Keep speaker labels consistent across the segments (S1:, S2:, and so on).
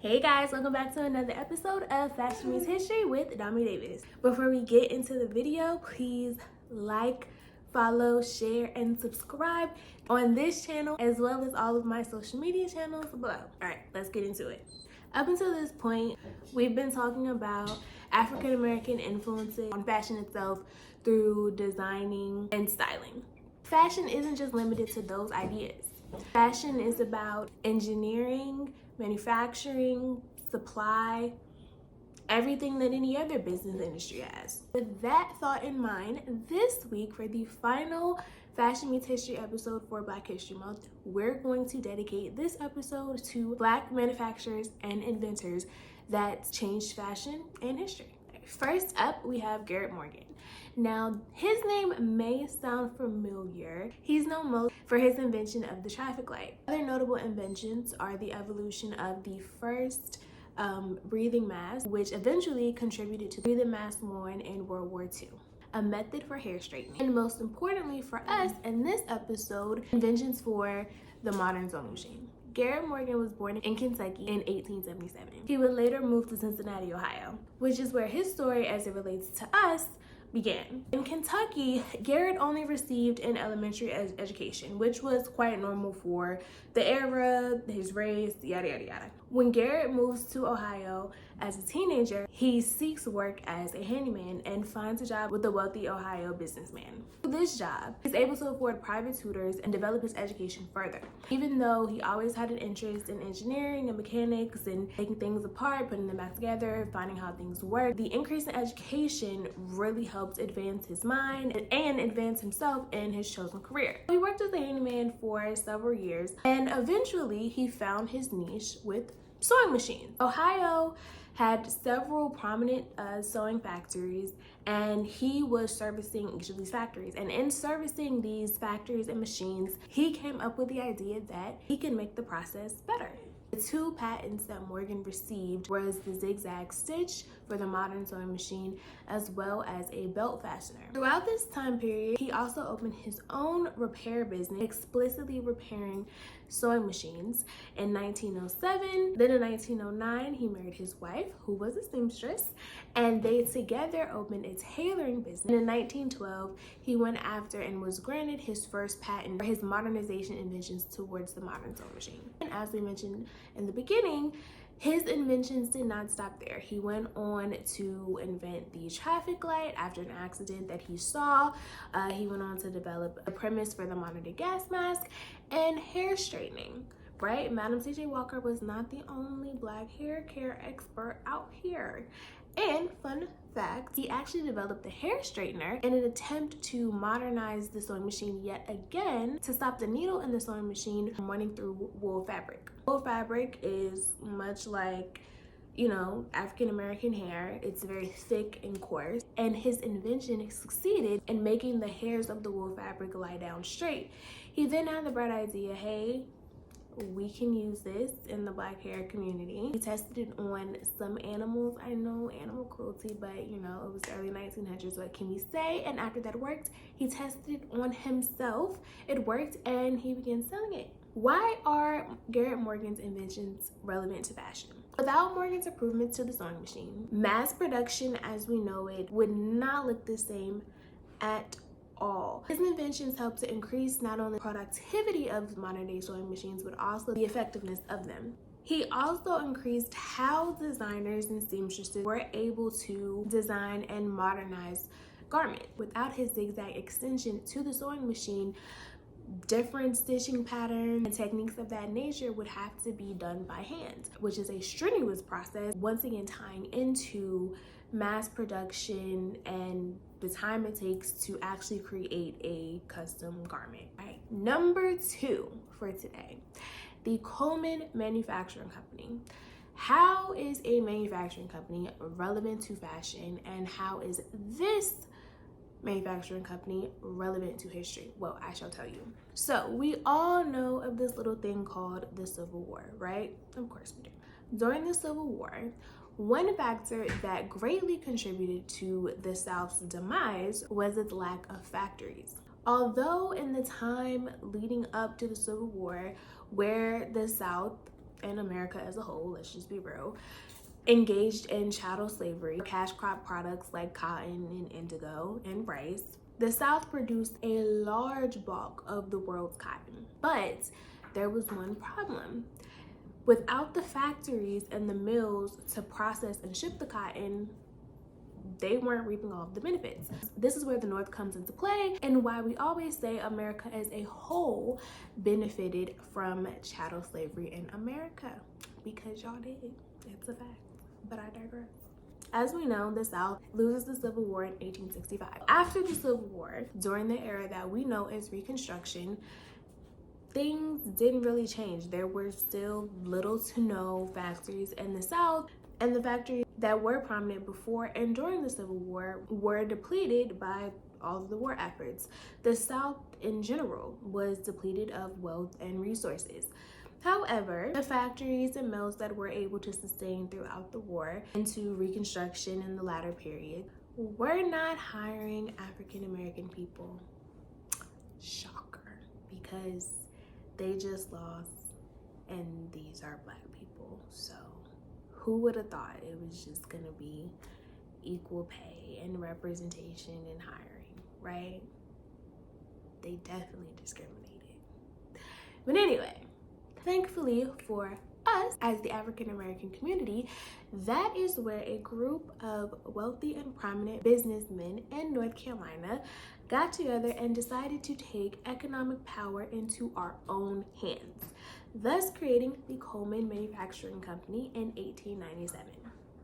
S1: Hey guys, welcome back to another episode of Fashion Meets History with Domii Davis. Before we get into the video, please like, follow, share, and subscribe on this channel as well as all of my social media channels below. Alright, let's get into it. Up until this point, we've been talking about African American influences on fashion itself through designing and styling. Fashion isn't just limited to those ideas. Fashion is about engineering, manufacturing, supply, everything that any other business industry has. With that thought in mind, this week for the final Fashion Meets History episode for Black History Month, we're going to dedicate this episode to Black manufacturers and inventors that changed fashion and history. First up, we have Garrett Morgan. Now, his name may sound familiar. He's known most for his invention of the traffic light. Other notable inventions are the evolution of the first breathing mask, which eventually contributed to the breathing mask worn in World War II, a method for hair straightening, and most importantly for us in this episode, inventions for the modern sewing machine. Garrett Morgan was born in Kentucky in 1877. He would later move to Cincinnati, Ohio, which is where his story as it relates to us began. In Kentucky, Garrett only received an elementary education, which was quite normal for the era, his race, yada yada yada. When Garrett moves to Ohio as a teenager, he seeks work as a handyman and finds a job with a wealthy Ohio businessman. Through this job, he's able to afford private tutors and develop his education further. Even though he always had an interest in engineering and mechanics and taking things apart, putting them back together, finding how things work, the increase in education really helped advance his mind and advance himself in his chosen career. He worked as a handyman for several years, and eventually he found his niche with sewing machines. Ohio had several prominent sewing factories, and he was servicing each of these factories. And in servicing these factories and machines, he came up with the idea that he can make the process better. The two patents that Morgan received was the zigzag stitch for the modern sewing machine, as well as a belt fastener. Throughout this time period, he also opened his own repair business, explicitly repairing sewing machines in 1907. Then in 1909, he married his wife, who was a seamstress, and they together opened a tailoring business. And in 1912, he went after and was granted his first patent for his modernization inventions towards the modern sewing machine. And as we mentioned in the beginning, his inventions did not stop there. He went on to invent the traffic light after an accident that he saw. He went on to develop a premise for the modern day gas mask and hair straightening, right? Madam C.J. Walker was not the only Black hair care expert out here. And fun fact, he actually developed the hair straightener in an attempt to modernize the sewing machine yet again to stop the needle in the sewing machine from running through wool fabric. Wool fabric is much like, African American hair. It's very thick and coarse, and his invention succeeded in making the hairs of the wool fabric lie down straight. He then had the bright idea, hey, we can use this in the Black hair community. He tested it on some animals. I know animal cruelty, but it was the early 1900s. What can we say? And after that worked, he tested it on himself. It worked, and he began selling it. Why are Garrett Morgan's inventions relevant to fashion? Without Morgan's improvements to the sewing machine, mass production as we know it would not look the same at all. His inventions helped to increase not only the productivity of modern day sewing machines, but also the effectiveness of them. He also increased how designers and seamstresses were able to design and modernize garments. Without his zigzag extension to the sewing machine, different stitching patterns and techniques of that nature would have to be done by hand, which is a strenuous process, once again tying into mass production and the time it takes to actually create a custom garment. Right. Number 2 for today, the Coleman Manufacturing Company. How is a manufacturing company relevant to fashion, and how is this manufacturing company relevant to history? Well, I shall tell you. So we all know of this little thing called the Civil War, right? Of course we do. During the Civil War, one factor that greatly contributed to the South's demise was its lack of factories. Although in the time leading up to the Civil War, where the South and America as a whole, let's just be real, engaged in chattel slavery, cash crop products like cotton and indigo and rice. The South produced a large bulk of the world's cotton, but there was one problem. Without the factories and the mills to process and ship the cotton, they weren't reaping all of the benefits. This is where the North comes into play and why we always say America as a whole benefited from chattel slavery in America, because y'all did. It's a fact, but I digress. As we know, the South loses the Civil War in 1865. After the Civil War, during the era that we know as Reconstruction, things didn't really change. There were still little to no factories in the South, and the factories that were prominent before and during the Civil War were depleted by all of the war efforts. The South in general was depleted of wealth and resources. However, the factories and mills that were able to sustain throughout the war into Reconstruction in the latter period were not hiring African American people. Shocker, because they just lost, and these are Black people. So who would have thought it was just gonna be equal pay and representation in hiring, right? They definitely discriminated. But anyway, thankfully for us as the African American community, that is where a group of wealthy and prominent businessmen in North Carolina got together and decided to take economic power into our own hands, thus creating the Coleman Manufacturing Company in 1897.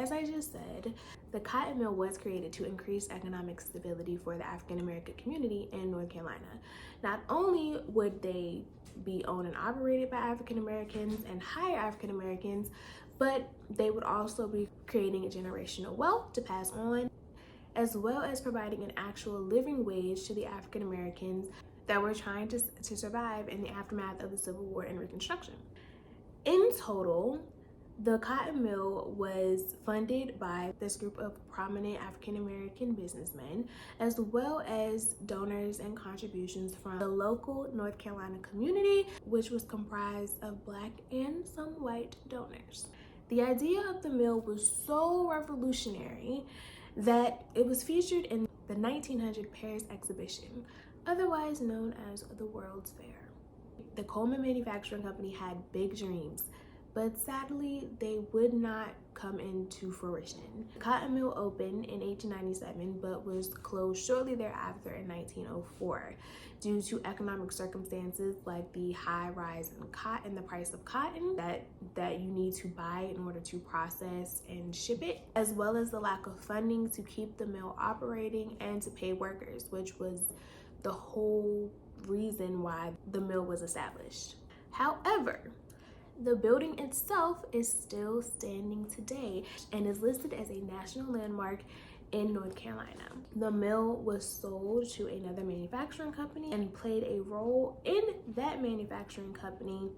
S1: As I just said, the cotton mill was created to increase economic stability for the African American community in North Carolina. Not only would they be owned and operated by African Americans and hire African Americans, but they would also be creating a generational wealth to pass on, as well as providing an actual living wage to the African Americans that were trying to survive in the aftermath of the Civil War and Reconstruction. In total, the cotton mill was funded by this group of prominent African American businessmen, as well as donors and contributions from the local North Carolina community, which was comprised of Black and some white donors. The idea of the mill was so revolutionary that it was featured in the 1900 Paris exhibition, otherwise known as the World's Fair. The Coleman Manufacturing Company had big dreams, but sadly, they would not come into fruition. The cotton mill opened in 1897, but was closed shortly thereafter in 1904 due to economic circumstances like the high rise in the price of cotton that you need to buy in order to process and ship it, as well as the lack of funding to keep the mill operating and to pay workers, which was the whole reason why the mill was established. However, the building itself is still standing today and is listed as a national landmark in North Carolina. The mill was sold to another manufacturing company and played a role in that manufacturing company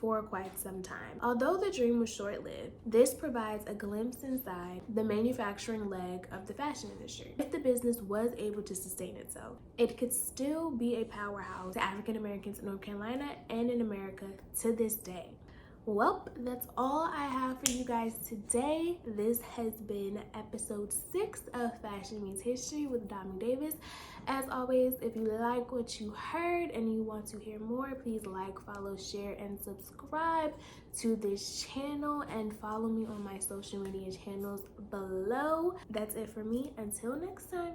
S1: for quite some time. Although the dream was short-lived, this provides a glimpse inside the manufacturing leg of the fashion industry. If the business was able to sustain itself, it could still be a powerhouse to African Americans in North Carolina and in America to this day. Well, that's all I have for you guys today. This has been episode 6 of Fashion Meets History with Domii Davis. As always, if you like what you heard and you want to hear more, please like, follow, share, and subscribe to this channel, and follow me on my social media channels below. That's it for me. Until next time.